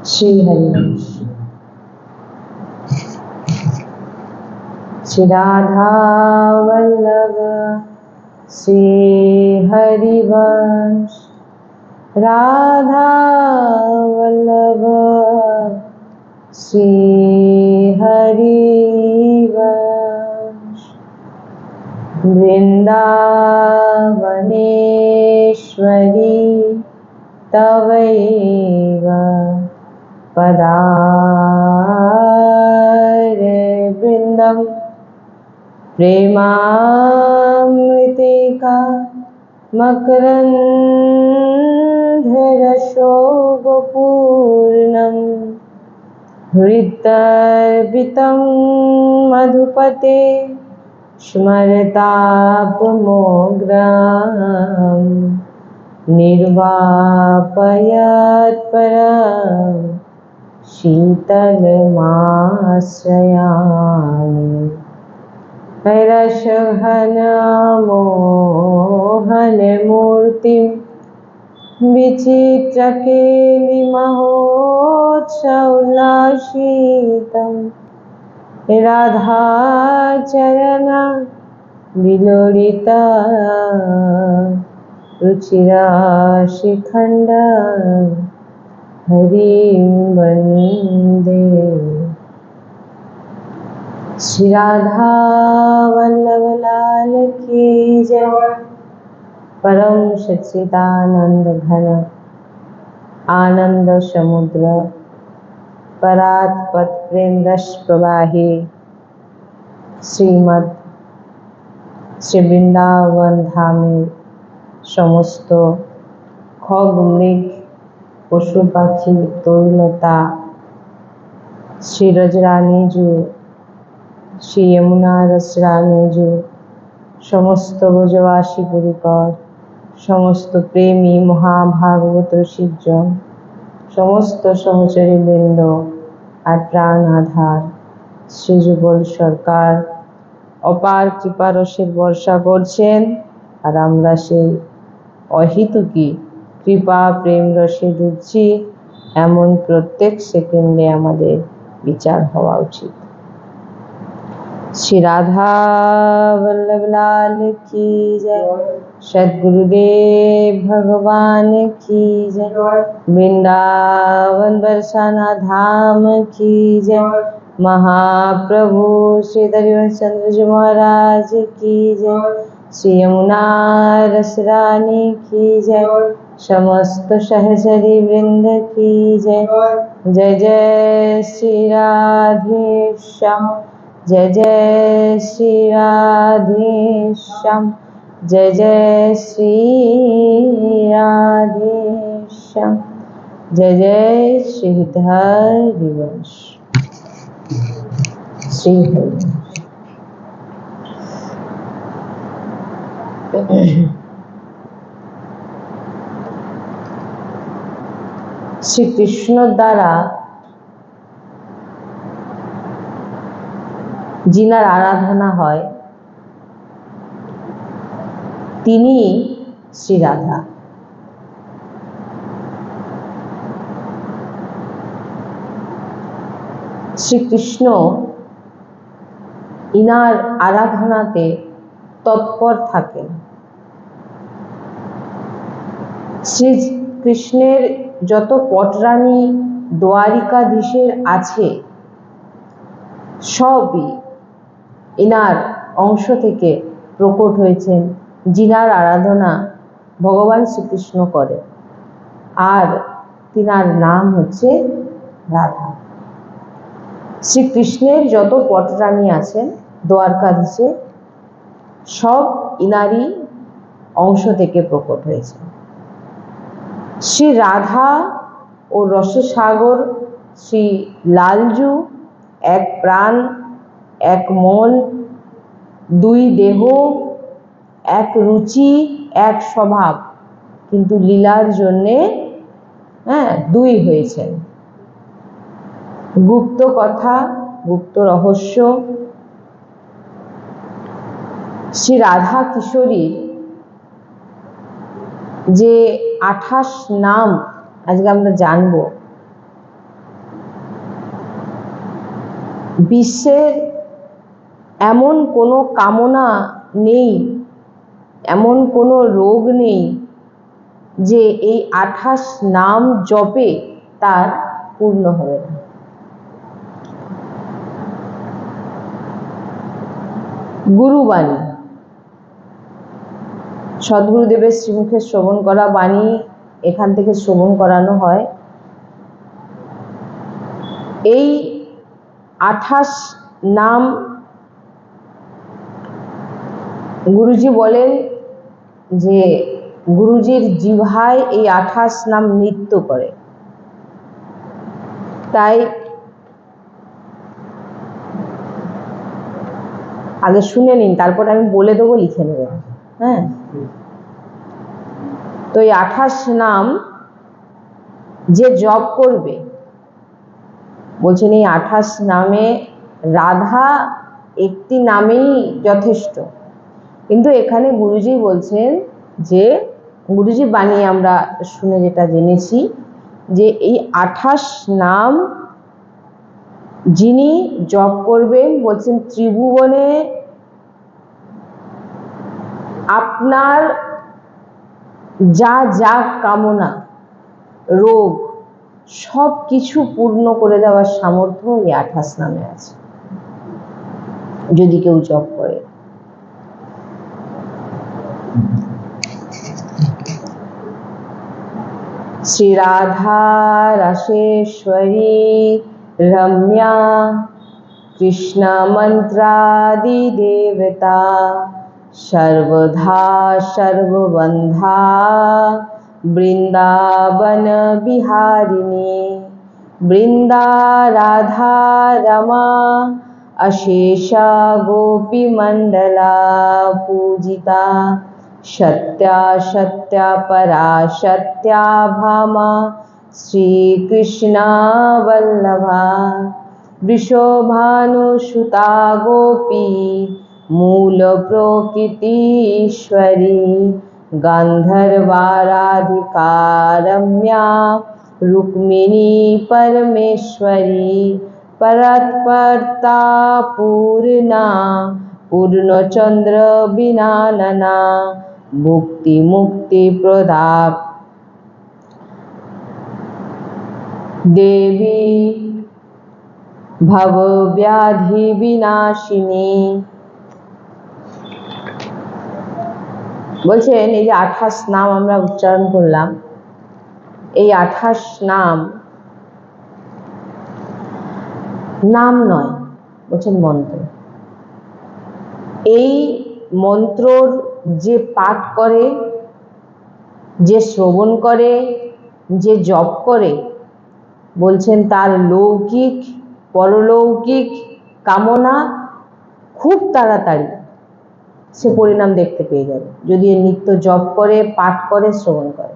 श्री हरिवंश। श्री राधा वल्लभ श्री हरिवंश। राधा वल्लभ श्री हरिवंश। वृंदावनेश्वरी तवैव पदारे वृंदम प्रेमामृतिका मकरन्धरसोगपूर्णं हृदर्पितं मधुपते स्मरतापमोग्राम् निर्वापयत्परं शीतलमाश्रयामि। रसघनमोहनमूर्तिं विचित्रकेलिमहोत्सवोल्लासितं राधाचरण विलोलिता रुचिराशिखंड हरिं वंदे। श्री राधा वल्लभ लाल की जय। परम सच्चिदानंद घन आनंद समुद्र परात्पत प्रेम रस प्रवाही श्रीमद श्री বৃন্দাবন ধামের সমস্ত খগ মৃগ পশু পাখি তরুলতা শ্রী রজরানীজু শ্রী যমুনা রসরানীজু সমস্ত ব্রজবাসী পরিকর সমস্ত প্রেমী মহাভাগবত রসিকজন সমস্ত সহচরী বৃন্দ আর প্রাণ আধার শ্রী যুগল সরকার অপার কৃপা রসের বর্ষা করছেন আর আমরা সেই অহেতুকী কৃপা প্রেম রসে ডুবছি এমন প্রত্যেক সেকেন্ডে আমাদের বিচার হওয়া উচিত। श्री राधा वल्लभ लाल की जय। सद्गुरुदेव भगवान की जय। वृंदावन बरसाना धाम की जय। महाप्रभु श्री हरिवंश चंद्र जी महाराज की जय। श्री यमुना रसरानी की जय। समस्त सहचरी वृंद की जय। जय जय श्री राधे श्याम। जय जय श्री राधे श्याम। जय जय श्री राधे श्याम। जय जय श्री हरिवंश। श्री हरिवंश। श्री कृष्ण द्वारा जिनार आराधना হয় তিনি শ্রী রাধা। শ্রীকৃষ্ণ ইনার আরাধনাতে তৎপর থাকেন। শ্রীকৃষ্ণের যত পটরানী দ্বারিকাধীশের আছে সবই ইনার অংশ থেকে প্রকট হয়েছেন, যিনার আরাধনা ভগবান শ্রীকৃষ্ণ করে, আর তিনার নাম হচ্ছে রাধা। শ্রীকৃষ্ণের যত পটরানী আছেন দ্বারকাধীশে সব ইনারই অংশ থেকে প্রকট হয়েছে। শ্রী রাধা ও রসসাগর শ্রী লালজু এক প্রাণ এক মন দুই দেহ এক রুচি এক স্বভাব, কিন্তু লীলার জন্যে দুই হয়েছেন। গুপ্ত কথা গুপ্ত রহস্য শ্রী রাধা কিশোরীর যে 28 নাম আজকে আমরা জানবো, বিশ্বের এমন কোনো কামনা নেই, এমন কোনো রোগ নেই যে এই 28 নাম জপে তার পূর্ণ হবে না। গুরুবাণী, সদ্গুরুদেবের শ্রীমুখে শ্রবণ করা বাণী এখান থেকে শ্রবণ করানো হয়। এই 28 নাম গুরুজি বলেন যে গুরুজির জিহ্বায় এই 28 নাম নৃত্য করে। তাই আগে শুনে নিন, তারপর আমি বলে দেবো, লিখে নেবেন। হ্যাঁ, তো এই 28 নাম যে জপ করবে, বলছেন এই 28 নামে রাধা একটি নামেই যথেষ্ট। কিন্তু এখানে গুরুজি বলছেন যে গুরুজি বাণী আমরা শুনে যেটা জেনেছি যে এই 28 নাম যিনি জপ করবেন, বলছেন ত্রিভুবনে আপনার যা যা কামনা, রোগ সব কিছু পূর্ণ করে দেওয়ার সামর্থ্য এই 28 নামে আছে যদি কেউ জপ করে। শ্রী রাধা রাসেশ্বরী রম্যা কৃষ্ণ মন্ত্রাদি দেবতা সর্বধা সর্ববন্ধা বৃন্দাবন বিহারিণী বৃন্দা রাধা রমা अशेषा गोपी मंडला पूजिता सत्या सत्या परा सत्या भामा श्री कृष्णा वल्लभा वृषभानुसुता गोपी मूल प्रकृतीश्वरी गांधर्वाराधिका रम्या रुक्मिणी परमेश्वरी परत्परता पूर्णा पूर्णचंद्र विनानना मुक्ति मुक्ति प्रदा देवी भव व्याधि विनाशिनी। বলছেন এই যে 28 নাম আমরা উচ্চারণ করলাম, এই 28 নাম নাম নয়, বলছেন মন্ত্র। এই মন্ত্রর যে পাঠ করে, যে শ্রবণ করে, যে জপ করে, বলছেন তার লৌকিক পরলৌকিক কামনা খুব তাড়াতাড়ি সে পরিণাম দেখতে পেয়ে যাবে যদি এর নিত্য জপ করে, পাঠ করে, শ্রবণ করে।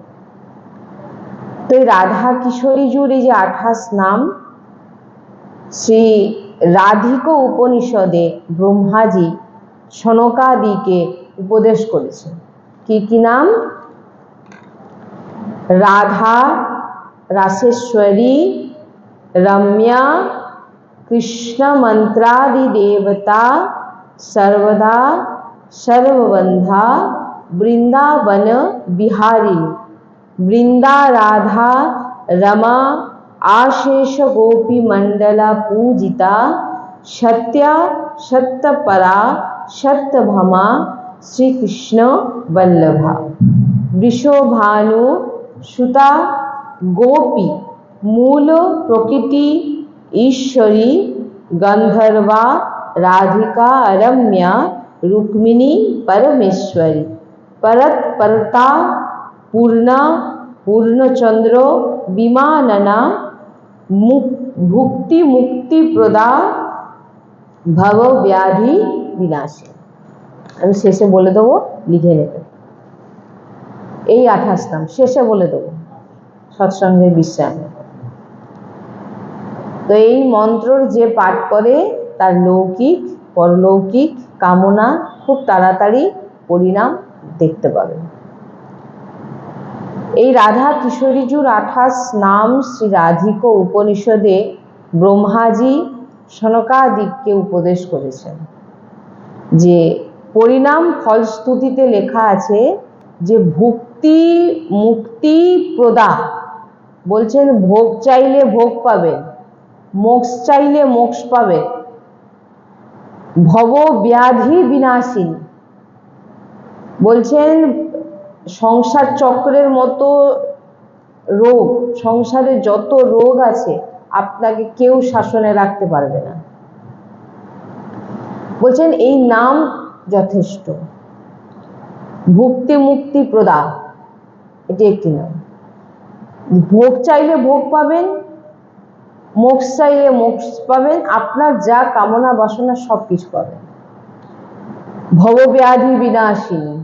তো এই রাধা কিশোরীজুর এই যে 28 নাম শ্রী রাধিক উপনিষদে ব্রহ্মাজি সনকাদিকে উপদেশ করেছেন। কি কি নাম? রাধা রাসেশ্বরী রম্যা কৃষ্ণ মন্ত্রাদি দেবতা सर्वदा सर्वबंधा वृंदावन बिहारी वृंदा राधा रमा आशेष गोपी मंडला पूजिता सत्या सत्यपरा सत्यभमा श्री कृष्ण वल्लभा वृषभानु सुता गोपी मूल प्रकृति ईश्वरी गंधर्वा राधिका रम्या रुक्मिणी परमेश्वरी परत्परता पूर्णा पूर्णचंद्र विमानना भुक्ति मुक्ति प्रदा भव व्याधि विनाशी। আমি শেষে বলে দেবো, লিখে নেবেন। এই 28 নাম শেষে বলে দেবো সৎসঙ্গের বিশ্রামে। তো এই মন্ত্রর যে পাঠ করে তার লৌকিক পরলৌকিক কামনা খুব তাড়াতাড়ি পরিণাম দেখতে পাবে। এই রাধা কিশোরীজুর 28 নাম শ্রী রাধিক উপনিষদে ব্রহ্মাজি সনকাদিককে উপদেশ করেছেন যে পরিণাম ফলশ্রুতিতে লেখা আছে যে ভুক্তি মুক্তি প্রদা, বলছেন ভোগ চাইলে ভোগ পাবেন, মোক্ষ চাইলে মোক্ষ পাবেন, ভব ব্যাধি বিনাশিনী, বলছেন সংসার চক্রের মতো রোগ, সংসারে যত রোগ আছে আপনাকে কেউ শাসনে রাখতে পারবে না। বলছেন এই নাম যথেষ্ট। ভুক্তি মুক্তি প্রদা, এটি একটি নাম। ভোগ চাইলে ভোগ পাবেন, মোক্ষ চাইলে মোক্ষ পাবেন, আপনার যা কামনা বাসনা সবকিছু পাবেন। ভবব্যাধি বিনাশিনী,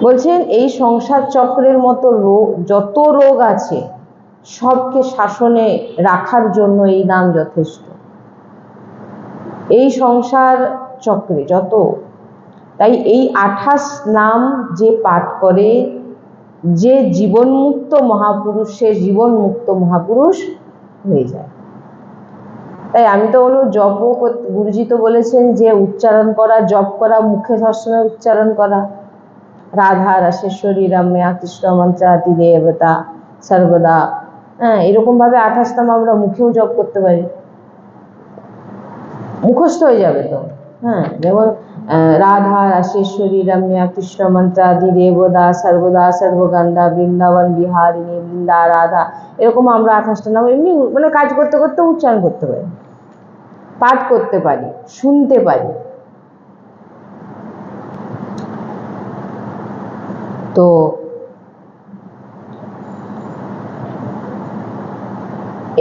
বলছেন এই সংসার চক্রের মতো রোগ, যত রোগ আছে সবকে শাসনে রাখার জন্য এই নাম যথেষ্ট। এই সংসার চক্রে যত, তাই এই 28 নাম যে পাঠ করে, যে জীবনমুক্ত মহাপুরুষ, সে জীবনমুক্ত মহাপুরুষ হয়ে যায়। তাই আমি তো বলবো জপ, গুরুজি তো বলেছেন যে উচ্চারণ করা, জপ করা, মুখে সবসময় উচ্চারণ করা, রাধা রাশেশ্বরী রাম্যা কৃষ্ণ মন্ত্রাতি দেবতা সর্বদা, হ্যাঁ, এরকম ভাবে 28 নাম আমরা মুখেও জপ করতে পারি, মুখস্থ হয়ে যাবে তো। হ্যাঁ, যেমন রাধা রাশেশ্বরী রম্যা কৃষ্ণ মন্ত্রাদি দেবদা সর্বদা সর্বগন্ধা বৃন্দাবন বিহারিণী বৃন্দা রাধা, এরকম আমরা 28টা নাম এমনি মানে কাজ করতে করতে উচ্চারণ করতে পারি, পাঠ করতে পারি, শুনতে পারি। তো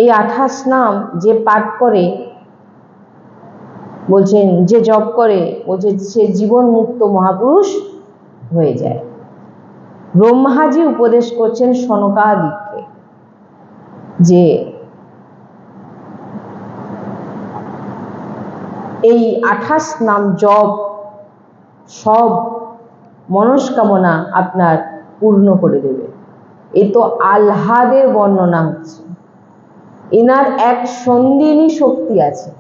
এই 28 নাম যে পাঠ করে, বলছেন যে জপ করে, বলছে সে জীবন মুক্ত মহাপুরুষ হয়ে যায়। ব্রহ্মাজি উপদেশ করছেন সনকাদিককে যে এই 28 নাম জপ সব মনস্কামনা আপনার পূর্ণ করে দেবে। এই তো আহ্লাদের বর্ণনা হচ্ছে। এনার এক সন্দিনী শক্তি আছে,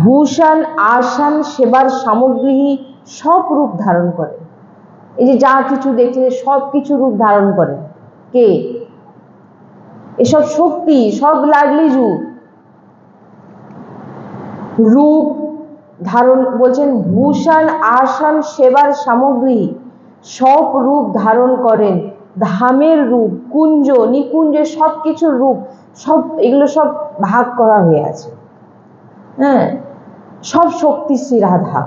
ভূষণ আসন সেবার সামগ্রী সব রূপ ধারণ করে। এই যে যা কিছু দেখছে সব কিছু রূপ ধারণ করে কে? এসব শক্তি সব লাগলিজু রূপ ধারণ, বলছেন ভূষণ আসন সেবার সামগ্রী সব রূপ ধারণ করেন, ধামের রূপ, কুঞ্জ নিকুঞ্জের সব কিছুর রূপ, সব এগুলো সব ভাগ করা হয়ে আছে। হ্যাঁ, সব শক্তি শ্রী রাধা।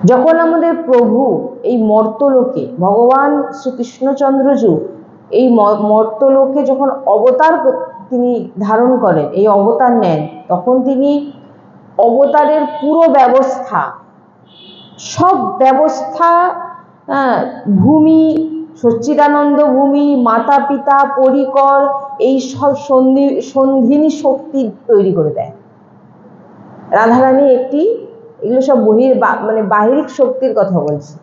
যখন আমাদের প্রভু এই মর্তলোকে, ভগবান শ্রীকৃষ্ণচন্দ্রজু এই মর্তলোকে যখন অবতার তিনি ধারণ করেন, এই অবতার নেন, তখন তিনি অবতারের পুরো ব্যবস্থা, সব ব্যবস্থা, ভূমি, সচ্চিদানন্দ ভূমি, মাতা পিতা, পরিকর, এই সব সন্ধিনী শক্তি তৈরি করে দেয় রাধারানী। একটি এগুলো সব মানে বাহিরিক শক্তির কথা বলছি।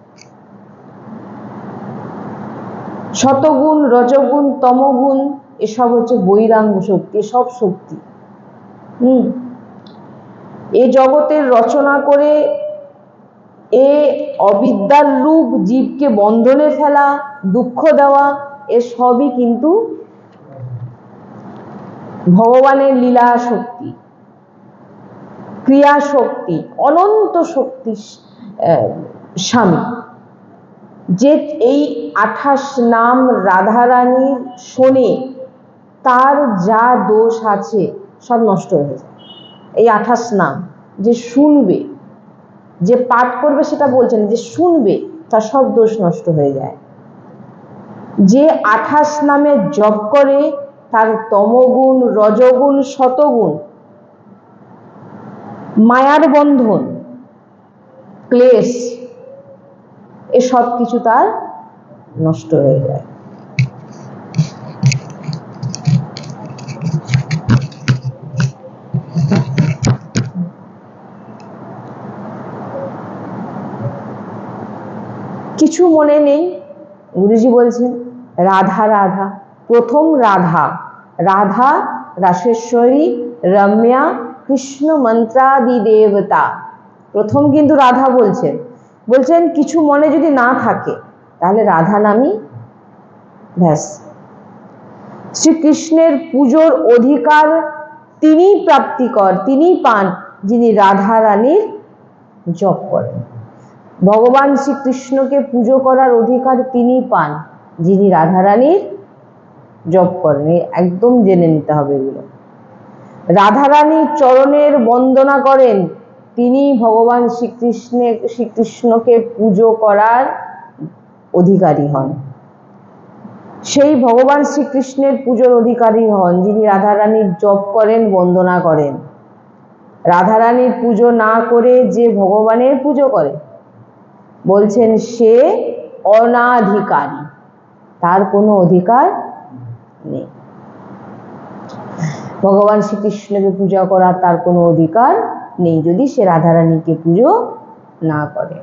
শতগুণ, রজগুণ, তমগুণ, এসব হচ্ছে বৈরাঙ্গ শক্তি, সব শক্তি। এ জগতের রচনা করে এ অবিদ্যার রূপ, জীবকে বন্ধনে ফেলা, দুঃখ দেওয়া, এ সবই কিন্তু ভগবানের লীলা শক্তি, ক্রিয়া শক্তি, অনন্ত শক্তি স্বামী। যে এই 28 নাম রাধারানীর শোনে, তার যা দোষ আছে সব নষ্ট হয়ে যায়। এই 28 নাম যে শুনবে, যে পাঠ করবে, সেটা বলছেন যে শুনবে, তার সব দোষ নষ্ট হয়ে যায়। যে 28 নামে জপ করে, তার তমগুণ, রজগুণ, শতগুণ, মায়ার বন্ধন, ক্লেশ, এ সব কিছু তার নষ্ট হয়ে যায়। কিছু মনে নেই, গুরুজি বলছেন রাধা রাধা, প্রথম রাধা, রাধা রাসেশ্বরী, রম্যা, কৃষ্ণ মন্ত্রাদি দেবতা। প্রথম কিন্তু রাধা বলছেন কিছু মনে যদি না থাকে তাহলে রাধা নামই ব্যাস। শ্রীকৃষ্ণের পুজোর অধিকার তিনি প্রাপ্তিকর, তিনি পান যিনি রাধা রানীর জপ করেন। ভগবান শ্রীকৃষ্ণকে পুজো করার অধিকার তিনি পান যিনি রাধা রানীর জপ করেন। একদম জেনে নিতে হবে এগুলো। রাধা রানীর চরণের বন্দনা করেন তিনি ভগবান শ্রীকৃষ্ণকে পুজো করার অধিকারী হন। সেই ভগবান শ্রীকৃষ্ণের পুজোর অধিকারী হন যিনি রাধা রানীর জপ করেন, বন্দনা করেন। রাধা রানীর পুজো না করে যে ভগবানের পুজো করে বলছেন সে অনাধিকারী, তার কোনো অধিকার নেই। ভগবান শ্রীকৃষ্ণকে পূজা করার তার কোনো অধিকার নেই যদি সে রাধা রানীকে পুজো না করে।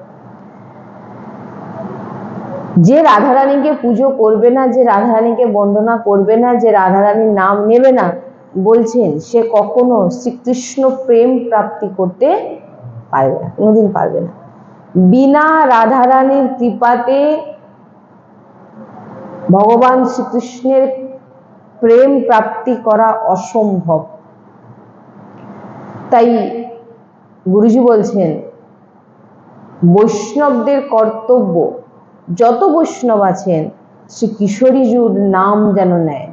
যে রাধা রানীকে পুজো করবে না, যে রাধা রানীকে বন্দনা করবে না, যে রাধা রানীর নাম নেবে না, বলছেন সে কখনো শ্রীকৃষ্ণ প্রেম প্রাপ্তি করতে পারবে না, কোনোদিন পারবে না। বিনা রাধা রানীর কৃপাতে ভগবান শ্রীকৃষ্ণের প্রেম প্রাপ্তি করা অসম্ভব। তাই গুরুজি বলছেন বৈষ্ণবদের কর্তব্য, যত বৈষ্ণব আছেন শ্রী কিশোরীজুর নাম যেন নেয়।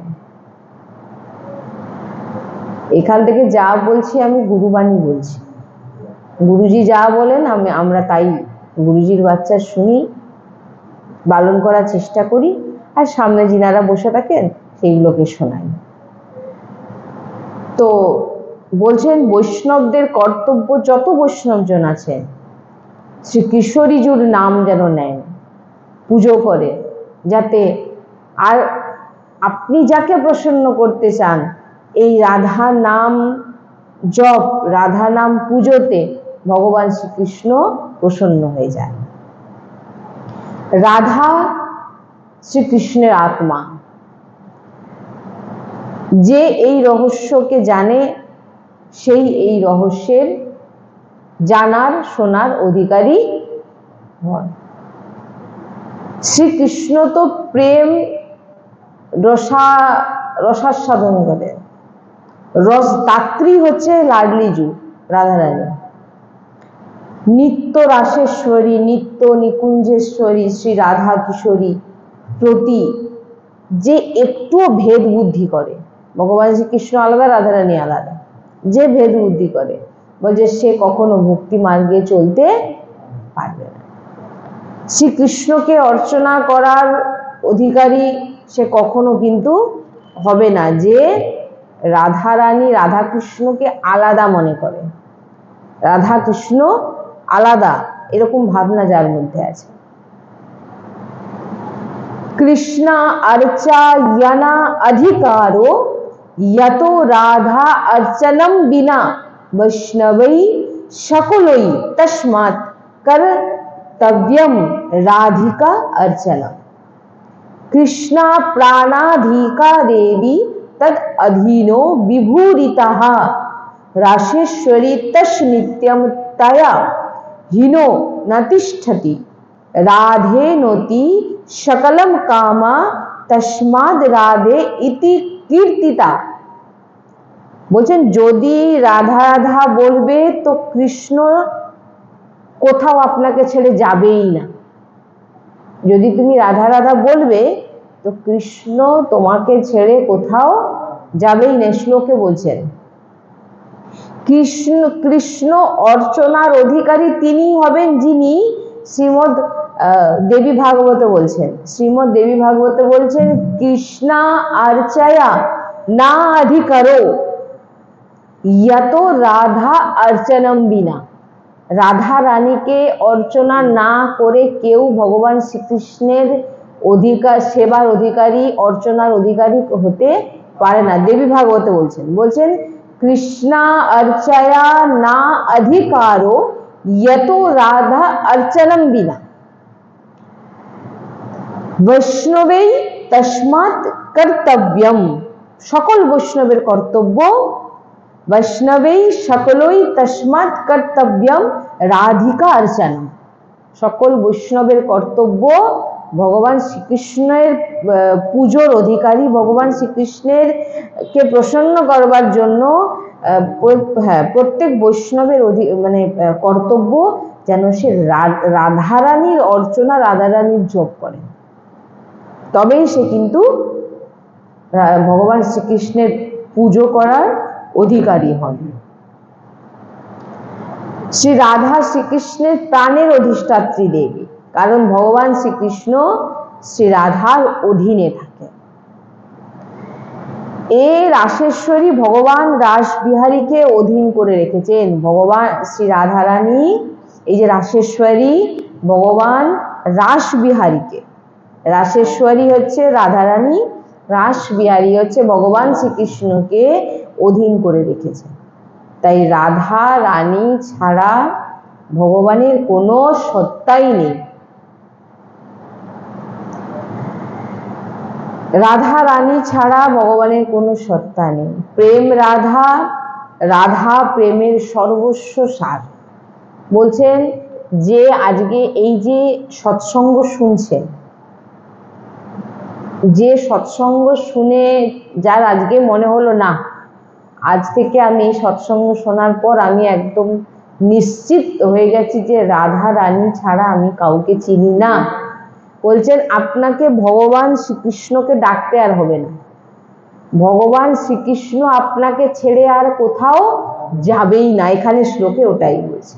এখান থেকে যা বলছি আমি গুরুবাণী বলছি, গুরুজি যা বলেন আমরা তাই গুরুজির বাচ্চা শুনি, পালন করার চেষ্টা করি, আর সামনে যিনারা বসে থাকেন সেইগুলোকে শোনাই। তো বলছেন বৈষ্ণবদের কর্তব্য, যত বৈষ্ণবজন আছেন শ্রী কিশোরীজুর নাম যেন নেন, পুজো করে, যাতে আর আপনি যাকে প্রসন্ন করতে চান এই রাধা নাম জপ, রাধা নাম পুজোতে ভগবান শ্রীকৃষ্ণ প্রসন্ন হয়ে যায়। রাধা শ্রীকৃষ্ণের আত্মা, যে এই রহস্যকে জানে সেই এই রহস্যের জানার শোনার অধিকারী হন। শ্রীকৃষ্ণ তো প্রেম রসাস্বাদন করে, রসদাত্রী হচ্ছে লাডলিজু রাধারানী। নিত্য রাসেশ্বরী, নিত্য নিকুঞ্জেশ্বরী শ্রী রাধা কিশোরী প্রতি যে একটুও ভেদ বুদ্ধি করে, ভগবান শ্রীকৃষ্ণ আলাদা, রাধারানী আলাদা, যে ভেদ বুদ্ধি করে বলছে সে কখনো ভক্তি মার্গে চলতে পারবে না। শ্রীকৃষ্ণকে অর্চনা করার অধিকারী সে কখনো কিন্তু হবে না যে রাধারানী রাধাকৃষ্ণকে আলাদা মনে করে, রাধাকৃষ্ণ আলাদা এরকম ভাবনা যার মধ্যে আছে। কৃষ্ণা अर्चा यना अधिकारो यतो राधा अर्चनम बिना वैष्णवै शकलै तस्मात् कर्तव्यम राधिका अर्चनम। कृष्णा प्राणाधिका देवी तद अधीनो विभूरितः राशेश्वरी तस् नित्यम तया हीनो न तिष्ठति राधे नोति शकलम कामा तस्माद राधे इति कीर्तिता। বলছেন যদি রাধা রাধা বলবে তো কৃষ্ণ কোথাও আপনাকে ছেড়ে যাবেই না। যদি তুমি রাধা রাধা বলবে তো কৃষ্ণ তোমাকে ছেড়ে কোথাও যাবেই না। শ্লোকে বলছেন কৃষ্ণ অর্চনার অধিকারী তিনি হবেন যিনি শ্রীমদ দেবী ভাগবত বলছেন, শ্রীমদ দেবী ভাগবত বলছেন কৃষ্ণা अर्चया না अधिकारो यतो রাধা अर्चनम बिना। রাধা রানীকে অর্চনা না করে কেউ ভগবান শ্রীকৃষ্ণের অধিকার, সেবার অধিকারী, অর্চনার অধিকারী হতে পারে না। দেবী ভাগবত বলছেন কৃষ্ণা अर्चया না अधिकारो यतो राधा अर्चनम बिना वैष्णवे तस्मात् कर्तव्यम সকল বৈষ্ণবের কর্তব্য, বৈষ্ণবেই সকলই তস্মাৎ কর্তব্যম রাধিকা অর্চনম। সকল বৈষ্ণবের কর্তব্য ভগবান শ্রীকৃষ্ণের পুজোর অধিকারী, ভগবান শ্রীকৃষ্ণের কে প্রসন্ন করবার জন্য প্রত্যেক বৈষ্ণবের কর্তব্য যেন সে রাধারানীর অর্চনা, রাধারানীর জপ করে, তবেই সে কিন্তু ভগবান শ্রীকৃষ্ণের পুজো করার অধিকারী হন। শ্রী রাধা শ্রীকৃষ্ণের প্রাণের অধিষ্ঠাত্রী দেবী, কারণ ভগবান শ্রীকৃষ্ণ শ্রী রাধার অধীনে থাকে। রাসেশ্বরী ভগবান রাসবিহারীকে অধীন করে রেখেছেন। ভগবান শ্রী রাধারানী, এই যে রাসেশ্বরী, ভগবান রাসবিহারীকে, রাসেশ্বরী হচ্ছে রাধারানী, রাসবিহারী হচ্ছে ভগবান শ্রীকৃষ্ণকে অধীন করে রেখেছে। তাই রাধা রানী ছাড়া ভগবানের কোনো সত্তাই নেই। রাধা রানী ছাড়া ভগবানের কোনো সত্তা নেই। প্রেম রাধা, রাধা প্রেমের সর্বস্ব সার। বলছেন যে আজকে এই যে সৎসঙ্গ শুনছেন, যে সৎসঙ্গ শুনে যার আজকে মনে হলো না আজ থেকে আমি এই সৎসঙ্গ শোনার পর আমি একদম নিশ্চিত হয়ে গেছি যে রাধা রানী ছাড়া আমি কাউকে চিনি না, বলছেন আপনাকে ভগবান শ্রীকৃষ্ণকে ডাকতে আর হবে না। ভগবান শ্রীকৃষ্ণ আপনাকে ছেড়ে আর কোথাও যাবেই না। এখানে শ্লোকে ওটাই বলছে,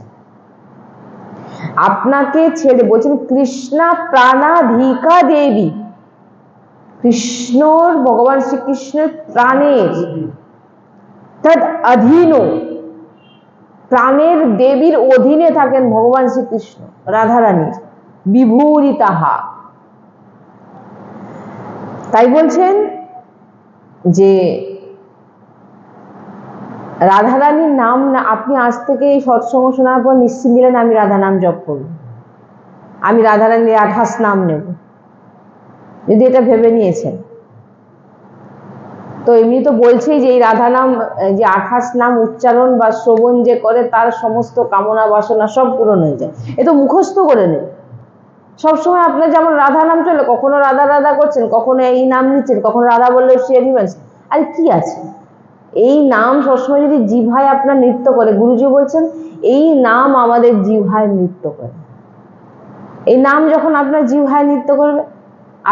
আপনাকে ছেড়ে, বলছেন কৃষ্ণা প্রাণাধিকা দেবী, কৃষ্ণর, ভগবান শ্রীকৃষ্ণের প্রাণের, তদ অধীন, প্রাণের দেবীর অধীনে থাকেন ভগবান শ্রীকৃষ্ণ, রাধারানীর বিভূরিতাহা। তাই বলছেন যে রাধারানীর নাম না, আপনি আজ থেকে এই সৎসঙ্গ শোনার পর নিশ্চিত নিলেন আমি রাধা নাম জপ করব, আমি রাধারানীর 28 নাম নেব, যদি এটা ভেবে নিয়েছেন। তো এমনি তো বলছেই যে এই রাধা নাম, যে 28 নাম উচ্চারণ বা শ্রবণ যে করে তার সমস্ত কামনা বাসনা সব পূরণ হয়ে যায়। এ তো মুখস্থ করে নেন সবসময়। আপনার যেমন রাধা নাম চলে, কখনো রাধা রাধা করছেন, কখনো এই নাম নিচ্ছেন, কখনো রাধা বললে শ্রী বানছেন। আরে কি আছে, এই নাম সবসময় যদি জিভায় আপনার নৃত্য করে, গুরুজি বলছেন এই নাম আমাদের জিভায় নৃত্য করে। এই নাম যখন আপনার জিভায় নৃত্য করবে,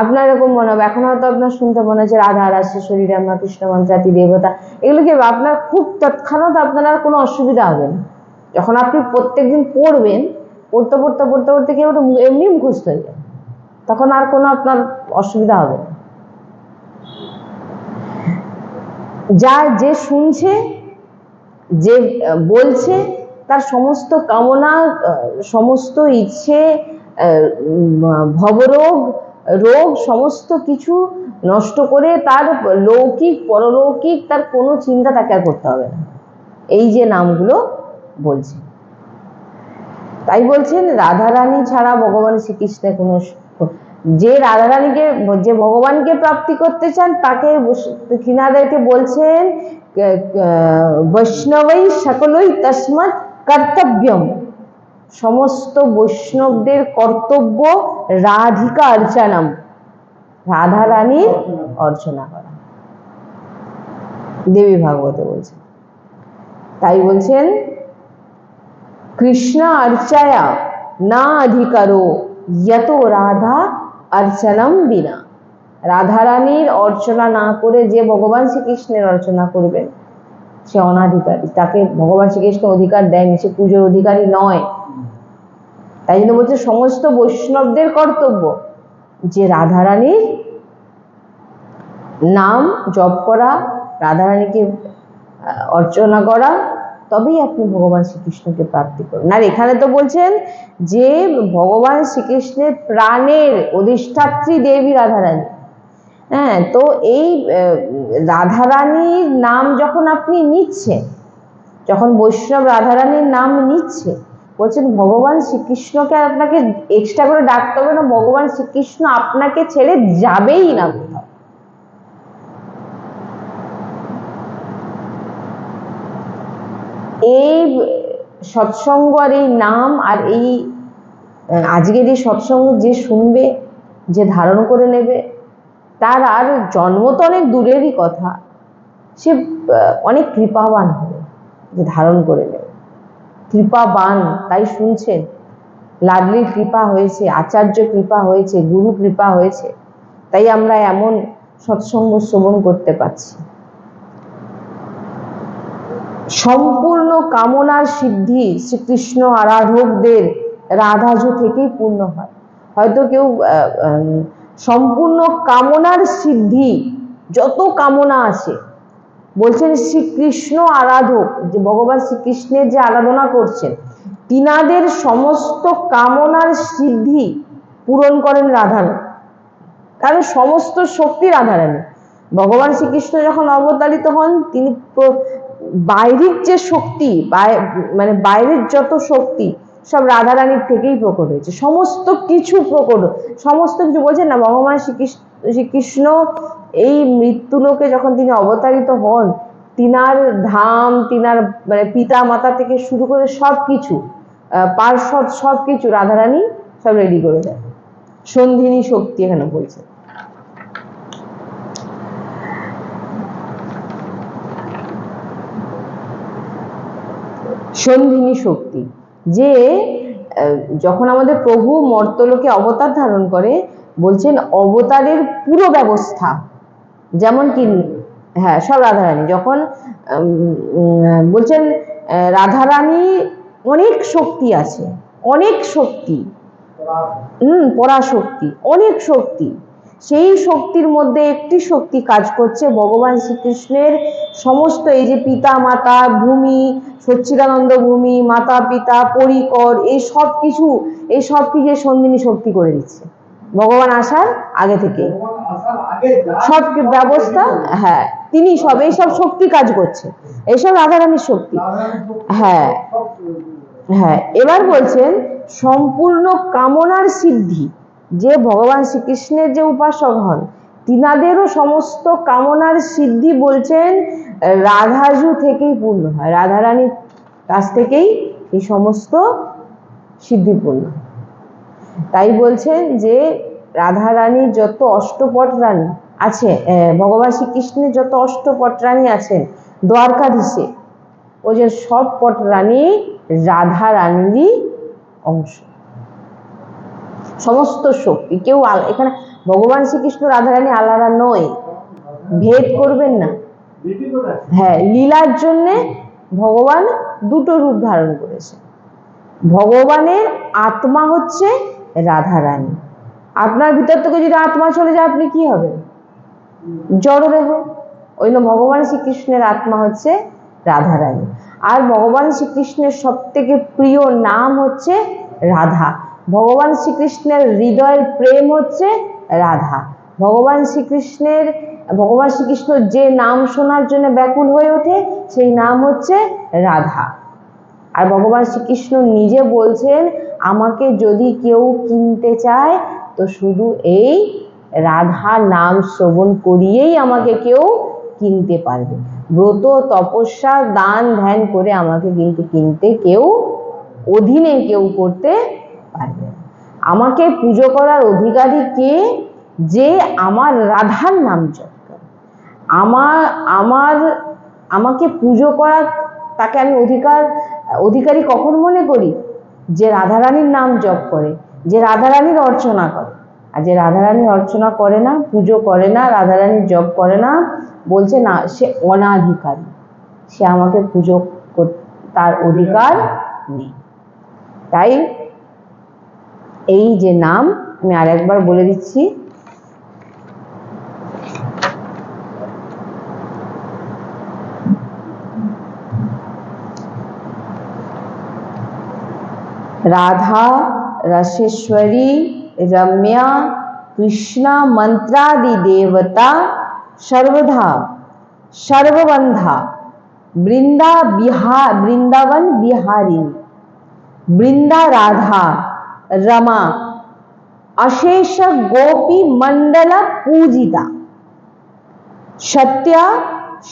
আপনার এরকম মনে হবে, এখন হয়তো আপনার শুনতে মনে হচ্ছে রাধা রাসেশ্বরী রামা কৃষ্ণ মন্ত্রাতি দেবতা, এগুলো কি আপনার খুব তৎক্ষণাৎ আপনার আর কোনো অসুবিধা হবে না। যখন আপনি প্রত্যেকদিন পড়বেন, পড়তে পড়তে পড়তে পড়তে কি ওটা এমনি মুখস্থ হয়ে যাবে, তখন আর কোনো আপনার অসুবিধা হবে না। যে শুনছে, যে বলছে, তার সমস্ত কামনা, সমস্ত ইচ্ছে, ভবরোগ, রোগ, সমস্ত কিছু নষ্ট করে তার লৌকিক পরলৌকিক তার কোনো চিন্তা তাকে আর করতে হবে না, এই যে নামগুলো বলছে। তাই বলছেন রাধারানী ছাড়া ভগবান শ্রীকৃষ্ণের কোনো, যে রাধারানীকে, যে ভগবানকে প্রাপ্তি করতে চান তাকে কিনাদেরকে বলছেন বৈষ্ণবই সকলই তস্মাৎ কর্তব্যম, সমস্ত বৈষ্ণবদের কর্তব্য রাধিকা অর্চনম, রাধারানীর অর্চনা করা। দেবী ভাগবতে বলছেন। তাই বলছেন কৃষ্ণ অর্চয়া না অধিকারো যত রাধা অর্চনম বিনা, রাধারানীর অর্চনা না করে যে ভগবান শ্রীকৃষ্ণের অর্চনা করবেন সে অনাধিকারী, তাকে ভগবান শ্রীকৃষ্ণ অধিকার দেয়নি, সে পুজোর অধিকারী নয়। তাই জন্য বলছে সমস্ত বৈষ্ণবদের কর্তব্য যে রাধারানীর নাম জপ করা, রাধারানীকে অর্চনা করা, তবেই আপনি ভগবান শ্রীকৃষ্ণকে প্রাপ্তি করুন। আর এখানে তো বলছেন যে ভগবান শ্রীকৃষ্ণের প্রাণের অধিষ্ঠাত্রী দেবী রাধারানী। হ্যাঁ, তো এই রাধারানীর নাম যখন আপনি নিচ্ছেন, যখন বৈষ্ণব রাধারানীর নাম নিচ্ছে, বলছেন ভগবান শ্রীকৃষ্ণকে আপনাকে এক্সট্রা করে ডাকতে হবে না, ভগবান শ্রীকৃষ্ণ আপনাকে ছেড়ে যাবেই না কোথাও। এই সৎসঙ্গ আর এই নাম আর এই আজকের এই সৎসঙ্গ যে শুনবে, যে ধারণ করে নেবে, তার আর জন্ম তো অনেক দূরেরই কথা, সে অনেক কৃপাবান হবে যে ধারণ করে নেবে। কৃপাবান, তাই শুনছেন, লাডলির কৃপা হয়েছে, আচার্য কৃপা হয়েছে, গুরু কৃপা হয়েছে, তাই আমরা এমন সৎসঙ্গ শ্রবণ করতে পারছি। সম্পূর্ণ কামনার সিদ্ধি শ্রীকৃষ্ণ আরাধকদের রাধাজু থেকেই পূর্ণ হয়। হয়তো কেউ সম্পূর্ণ কামনার সিদ্ধি, যত কামনা আছে, বলছেন শ্রীকৃষ্ণ আরাধক, যে ভগবান শ্রীকৃষ্ণের যে আরাধনা করছেন, তিনাদের সমস্ত কামনার সিদ্ধি পূরণ করেন রাধারানী। কারণ সমস্ত শক্তি রাধারানী। ভগবান শ্রীকৃষ্ণ যখন অবতারিত হন, তিনি বাইরের যে শক্তি, মানে বাইরের যত শক্তি সব রাধারানীর থেকেই প্রকট হয়েছে। সমস্ত কিছু প্রকট, সমস্ত কিছু বলছেন না, ভগবান শ্রীকৃষ্ণ এই মৃত্যুলোকে যখন তিনি অবতারিত হন, তিনার ধাম, তিনার মানে পিতা মাতা থেকে শুরু করে সব কিছু, পার্শ্বদ সব কিছু রাধারানী সব রেডি করে দেয়। সন্ধিনী শক্তি এখানে বলছে। সন্ধিনী শক্তি, যে যখন আমাদের প্রভু মর্তলোকে অবতার ধারণ করে, বলছেন অবতারের পুরো ব্যবস্থা, যেমন কি হ্যাঁ সব রাধারানী। যখন বলছেন রাধারানী অনেক শক্তি আছে, অনেক শক্তি, পরাশক্তি, অনেক শক্তি। সেই শক্তির মধ্যে একটি শক্তি কাজ করছে ভগবান শ্রীকৃষ্ণের সমস্ত, এই যে পিতা মাতা ভূমি, সচ্চিদানন্দ ভূমি, মাতা পিতা পরিকর, এই সব কিছু সন্ধিনী শক্তি করে দিচ্ছে ভগবান আসার আগে থেকে। সব ব্যবস্থা, হ্যাঁ তিনি সব, এই সব শক্তি কাজ করছে, এইসব রাধারানীর শক্তি। হ্যাঁ হ্যাঁ, এবার বলছেন সম্পূর্ণ কামনার সিদ্ধি, যে ভগবান শ্রীকৃষ্ণের যে উপাসক হন, তিনাদেরও সমস্ত কামনার সিদ্ধি বলছেন রাধাজু থেকেই পূর্ণ হয়, রাধারানীর কাছ থেকেই এই সমস্ত সিদ্ধিপূর্ণ। তাই বলছেন যে রাধারানীর যত অষ্টপট রানী আছে, ভগবান শ্রীকৃষ্ণের যত অষ্টপট রানী আছেন দ্বারকাধীশে, ওই যে সব পট রানী রাধারানীরই অংশ। সমস্ত শক্তি, কেউ এখানে ভগবান শ্রীকৃষ্ণ রাধারানী আলাদা নয়, ভেদ করবেন না। হ্যাঁ, লীলার জন্যে ভগবান দুটো রূপ ধারণ করেছে। ভগবানের আত্মা হচ্ছে রাধারানী। আপনার ভিতর থেকে যদি আত্মা চলে যায়, আপনি কি হবেন? জড়দেহ। ওই জন্য ভগবান শ্রীকৃষ্ণের আত্মা হচ্ছে রাধারানী। আর ভগবান শ্রীকৃষ্ণের সব থেকে প্রিয় নাম হচ্ছে রাধা। ভগবান শ্রীকৃষ্ণের হৃদয়ের প্রেম হচ্ছে রাধা। ভগবান শ্রীকৃষ্ণ যে নাম শোনার জন্য ব্যাকুল হয়ে ওঠে, সেই নাম হচ্ছে রাধা। আর ভগবান শ্রীকৃষ্ণ নিজে বলছেন, আমাকে যদি কেউ কিনতে চায় তো শুধু এই রাধা নাম শ্রবণ করিয়েই আমাকে কেউ কিনতে পারবে। ব্রত তপস্যা দান ধ্যান করে আমাকে কিন্তু কিনতে কেউ, অধীনে কেউ করতে পারবে। আমাকে পুজো করার অধিকারী কে? যে আমার রাধার নাম জপ করে। আমাকে পুজো করার, তাকে আমি অধিকারী কখন মনে করি? যে রাধারানীর নাম জপ করে, যে রাধারানীর অর্চনা করে। আর যে রাধারানীর অর্চনা করে না, পুজো করে না, রাধারানীর জপ করে না, বলছে না সে অনাধিকারী, সে আমাকে পুজো তার অধিকার নেই। তাই এই যে নাম, আমি আরেকবার বলে দিচ্ছি, राधा रसेश्वरी रम्या कृष्णा मंत्रादि देवता सर्वधा सर्वबंधा वृंदावन बिहारिणी वृंदा राधा रमा अशेष गोपी मंडल पूजिता सत्या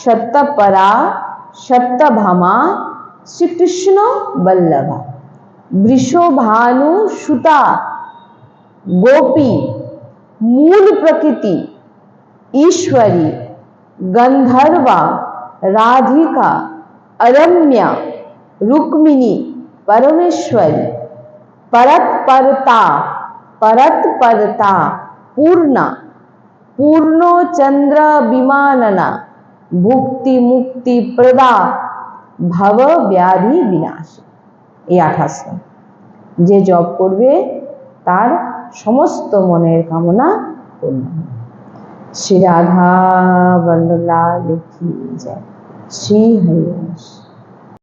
सत्यपरा सत्यभामा শ্রী কৃষ্ণ বল্লভা বৃষভানু সুতা गोपी मूल प्रकृति ईश्वरी गंधर्वा राधिका अरम्या रुक्मिणी परमेश्वरी परतपरता पूर्णा पूर्णो चंद्र विमानना भुक्ति मुक्ति प्रदा भव व्याधि विनाश। এই 28 নাম যে জপ করবে তার সমস্ত মনের কামনা পূর্ণ হবে। শ্রী রাধা বল্লভ লাল কি জয়। শ্রী হরি বংশ।